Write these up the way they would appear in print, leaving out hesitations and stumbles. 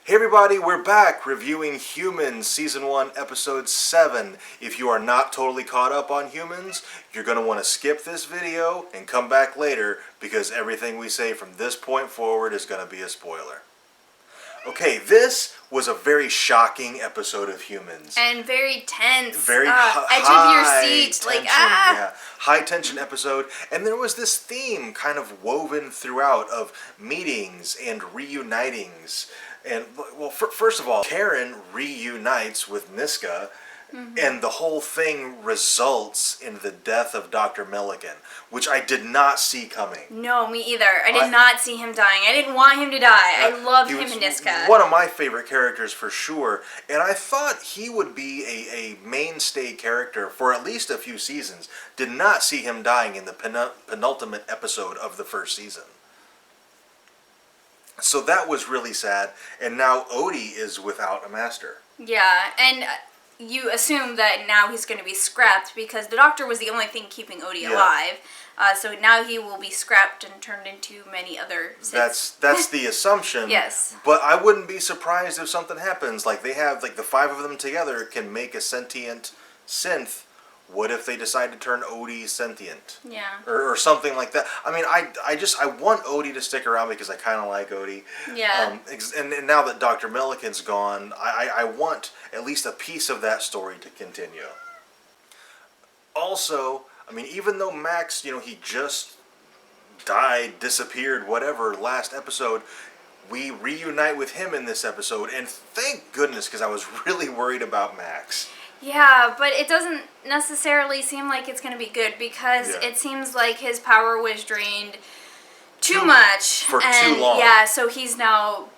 Hey everybody, we're back reviewing Humans Season 1, Episode 7. If you are not totally caught up on Humans, you're going to want to skip this video and come back later because everything we say from this point forward is going to be a spoiler. Okay, this was a very shocking episode of Humans. And very tense. Very edge of your seat. Tension, yeah, high tension episode. And there was this theme kind of woven throughout of meetings and reunitings. And, well, first of all, Karen reunites with Niska, and the whole thing results in the death of Dr. Milliken, which I did not see coming. No, me either. I did not see him dying. I didn't want him to die. I loved him and Niska. One of my favorite characters for sure, and I thought he would be a mainstay character for at least a few seasons. Did not see him dying in the penultimate episode of the first season. So that was really sad, and now Odie is without a master. Yeah, and you assume that now he's going to be scrapped because the doctor was the only thing keeping Odie alive. So now he will be scrapped and turned into many other Siths. That's the assumption. Yes. But I wouldn't be surprised if something happens. Like they have, like the five of them together can make a sentient synth. What if they decide to turn Odie sentient? Yeah. Or something like that. I mean, I want Odie to stick around because I kind of like Odie. Yeah. And now that Dr. Milliken's gone, I want at least a piece of that story to continue. Also, I mean, even though Max, he just died, disappeared, whatever, last episode, we reunite with him in this episode. And thank goodness, because I was really worried about Max. Yeah, but it doesn't necessarily seem like it's going to be good because it seems like his power was drained too much. For too long. Yeah, so he's now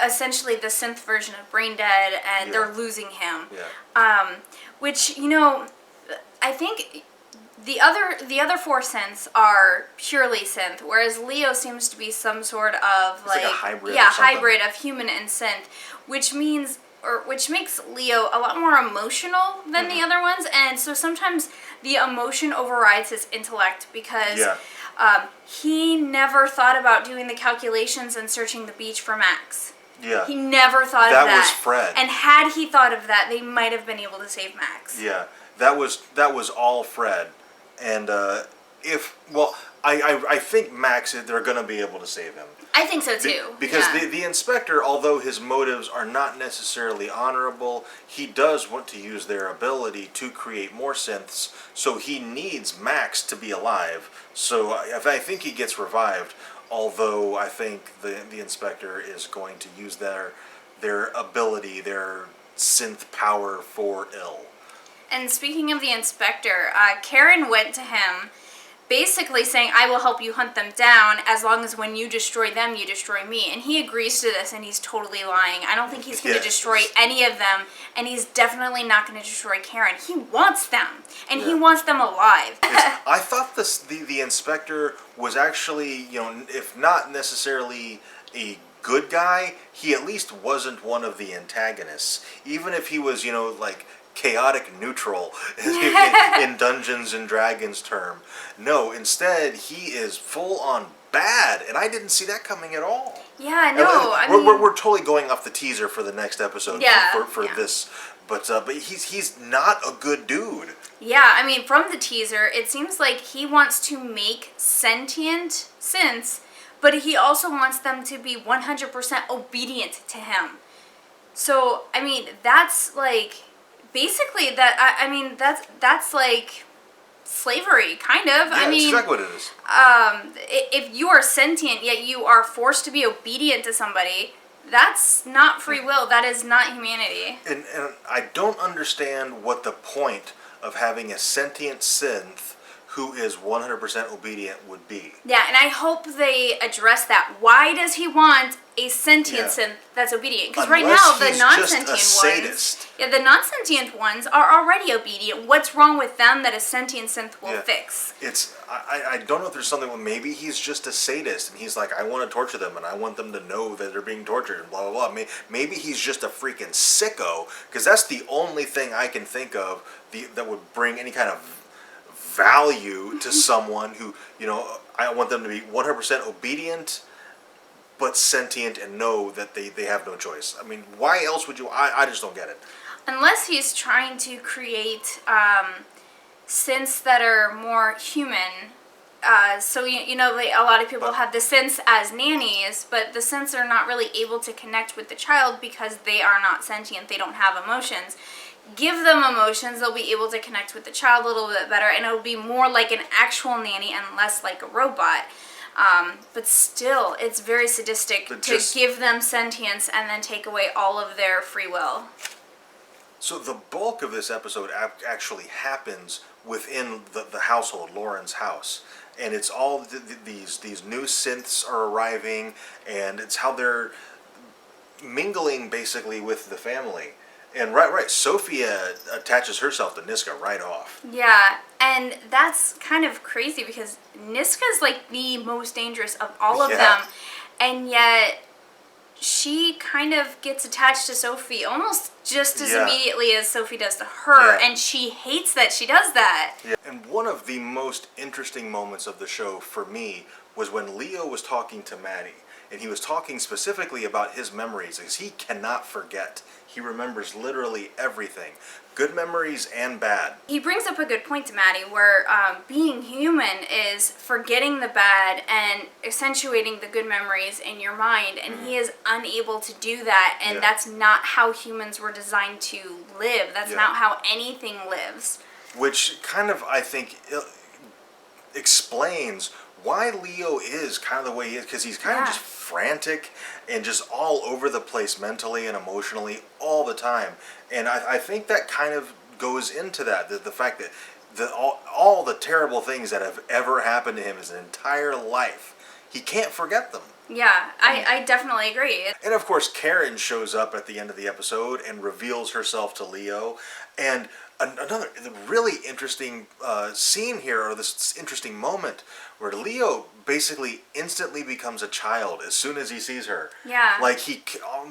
essentially the synth version of Brain Dead, and they're losing him. Yeah. Which, I think the other four synths are purely synth, whereas Leo seems to be some sort of like a hybrid. Yeah, hybrid of human and synth, which makes Leo a lot more emotional than the other ones, and so sometimes the emotion overrides his intellect because he never thought about doing the calculations and searching the beach for Max. Yeah. He never thought of that. That was Fred. And had he thought of that, they might have been able to save Max. Yeah, that was all Fred, and I think Max, they're going to be able to save him. I think so too. Because the inspector, although his motives are not necessarily honorable, he does want to use their ability to create more synths, so he needs Max to be alive. So I think he gets revived, although I think the inspector is going to use their ability, their synth power for ill. And speaking of the inspector, Karen went to him basically saying, I will help you hunt them down as long as when you destroy them, you destroy me. And he agrees to this, and he's totally lying. I don't think he's going to destroy any of them, and he's definitely not going to destroy Karen. He wants them, and he wants them alive. I thought the inspector was actually, if not necessarily a good guy, he at least wasn't one of the antagonists. Even if he was, like chaotic neutral in Dungeons and Dragons term. No, instead he is full on bad, and I didn't see that coming at all. Yeah, no, we're totally going off the teaser for the next episode for this, but he's not a good dude. Yeah, I mean, from the teaser, it seems like he wants to make sentient synths, but he also wants them to be 100% obedient to him. So, I mean, that's like basically that's like slavery, kind of. Yeah, that's exactly what it is. If you are sentient yet you are forced to be obedient to somebody, that's not free will. That is not humanity. And I don't understand what the point of having a sentient synth who is 100% obedient would be. Yeah, and I hope they address that. Why does he want a sentient synth that's obedient? Because right now the non-sentient ones are already obedient. What's wrong with them that a sentient synth will fix? I don't know if there's something. Maybe he's just a sadist, and he's like, I want to torture them, and I want them to know that they're being tortured, and blah blah blah. Maybe he's just a freaking sicko, because that's the only thing I can think of that would bring any kind of value to someone who, I want them to be 100% obedient, but sentient and know that they have no choice. I mean, why else would you? I just don't get it. Unless he's trying to create synths that are more human. So like, a lot of people have the synths as nannies, but the synths are not really able to connect with the child because they are not sentient. They don't have emotions. Give them emotions, they'll be able to connect with the child a little bit better, and it'll be more like an actual nanny and less like a robot. But still, it's very sadistic to give them sentience and then take away all of their free will. So the bulk of this episode actually happens within the household, Lauren's house. And it's all these new synths are arriving, and it's how they're mingling basically with the family. And right, Sophia attaches herself to Niska right off. Yeah, and that's kind of crazy because Niska's like the most dangerous of all of them, and yet she kind of gets attached to Sophie almost just as immediately as Sophie does to her, and she hates that she does that. Yeah. And one of the most interesting moments of the show for me was when Leo was talking to Maddie, and he was talking specifically about his memories, because he cannot forget. He remembers literally everything, good memories and bad. He brings up a good point to Maddie, where being human is forgetting the bad and accentuating the good memories in your mind, and he is unable to do that, and that's not how humans were designed to live. That's not how anything lives. Which kind of, I think, explains why Leo is kind of the way he is, because he's kind of just frantic and just all over the place mentally and emotionally all the time. And I think that kind of goes into that, the fact that all the terrible things that have ever happened to him his entire life, he can't forget them. Yeah, I definitely agree. And of course, Karen shows up at the end of the episode and reveals herself to Leo. And another really interesting scene here, or this interesting moment, where Leo basically instantly becomes a child as soon as he sees her. Yeah. Like he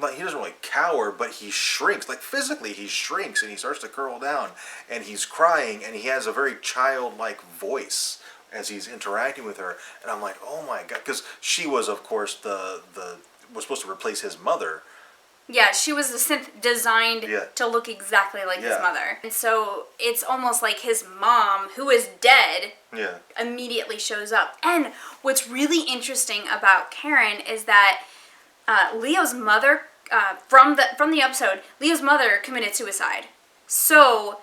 doesn't really cower, but he shrinks. Like physically, he shrinks and he starts to curl down, and he's crying, and he has a very childlike voice as he's interacting with her. And I'm like, oh my god, because she was, of course, was supposed to replace his mother. Yeah, she was the synth designed to look exactly like his mother. And so it's almost like his mom, who is dead, immediately shows up. And what's really interesting about Karen is that Leo's mother, from the episode, Leo's mother committed suicide. So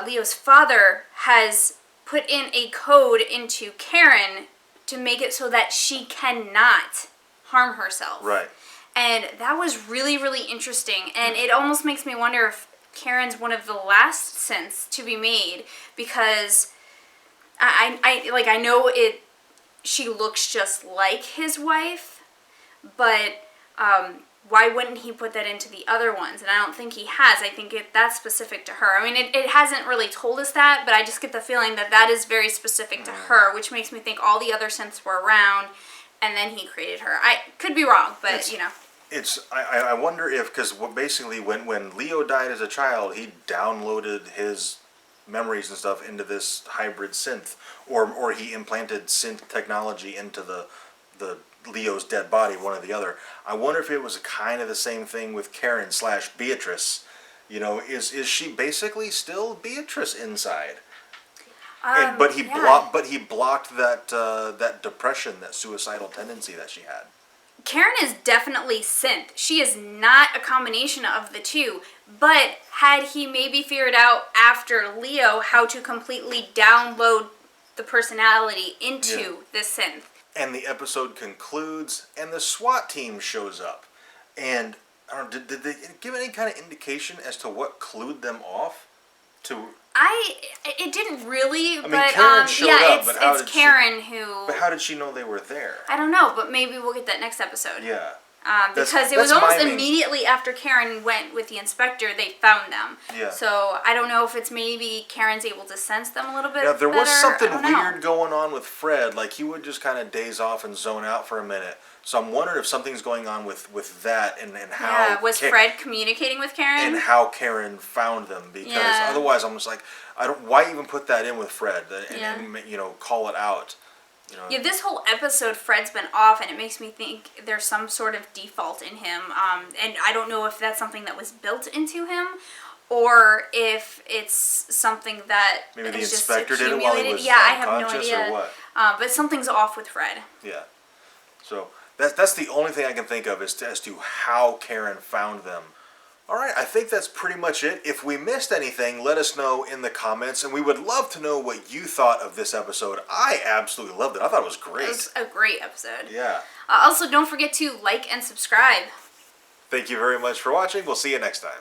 Leo's father has put in a code into Karen to make it so that she cannot harm herself. Right. And that was really, really interesting. And it almost makes me wonder if Karen's one of the last synths to be made, because I know she looks just like his wife, but why wouldn't he put that into the other ones? And I don't think he has. I think that's specific to her. I mean, it hasn't really told us that, but I just get the feeling that is very specific to her, which makes me think all the other synths were around, and then he created her. I could be wrong, but I wonder if, because basically when Leo died as a child, he downloaded his memories and stuff into this hybrid synth, or he implanted synth technology into the Leo's dead body, one or the other. I wonder if it was kind of the same thing with Karen / Beatrice. You know, is she basically still Beatrice inside? But he blocked that depression, that suicidal tendency that she had. Karen is definitely synth. She is not a combination of the two. But had he maybe figured out after Leo how to completely download the personality into this synth? And the episode concludes, and the SWAT team shows up. And I don't know, did they give any kind of indication as to what clued them off to? It didn't really, but Karen showed up, but it's Karen who. But how did she know they were there? I don't know, but maybe we'll get that next episode. Yeah. Because it was almost immediately after Karen went with the inspector, they found them. Yeah. So I don't know if it's maybe Karen's able to sense them a little bit. Yeah, there was something weird know. going on with Fred. Like he would just kind of daze off and zone out for a minute. So I'm wondering if something's going on with that and how. Yeah, was Fred communicating with Karen? And how Karen found them, because otherwise I'm just like, why even put that in with Fred and call it out. You know, Yeah, this whole episode, Fred's been off, and it makes me think there's some sort of default in him. And I don't know if that's something that was built into him, or if it's something that maybe the is just inspector did it while he accumulated. was Yeah, I have no unconscious idea. or what. But something's off with Fred. Yeah. So that's the only thing I can think of as to how Karen found them. All right, I think that's pretty much it. If we missed anything, let us know in the comments, and we would love to know what you thought of this episode. I absolutely loved it. I thought it was great. It was a great episode. Yeah. Also, don't forget to like and subscribe. Thank you very much for watching. We'll see you next time.